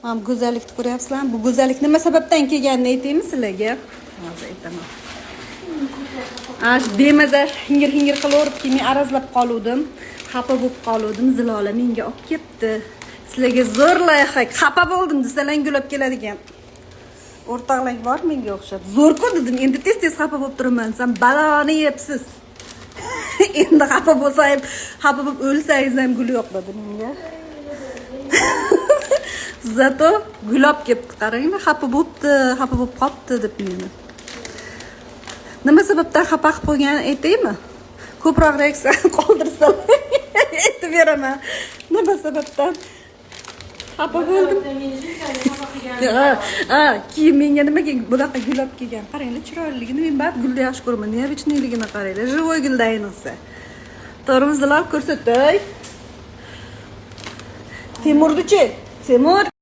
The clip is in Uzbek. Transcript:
Mana bu go'zallikni ko'ryapsizlarmi? Bu go'zallik nima sababdan kelganini aytaymi sizlarga? Hozir aytaman. Bemaza hingir qilaveribdi, men arazlab qoluvdim. Xafa bo'lib qoluvdim. Zilola menga olib kelibdi. Sizlarga zo'r loyiha. Xafa bo'ldim desalar gulab keladigan. O'rtoqlar bor menga o'xshab. Zo'r-ku dedim. Endi tez xafa bo'lib turaman. Sen baloni yeyapsiz. Endi xafa bo'lsangiz, xafa bo'lib o'lsangiz ham gul yo'q dedi menga. Zato gulab kelibdi, qaranglar, xafa bo'lib qopti deb meni. Nima sababdan xafa qilib qo'yganini aytaymi? Ko'proq reaksiya qoldirsam aytib beraman. Nima sababdan xafa bo'ldim? Keyin menga nimaga bunaqa gulab kelgan? Qaranglar, chiroyliligini men baribir gulni yaxshi ko'raman. Neobichniyligini qaranglar, живой gulda ayniqsa. To'g'rimi, ko'rsatay. Timurchi, Timur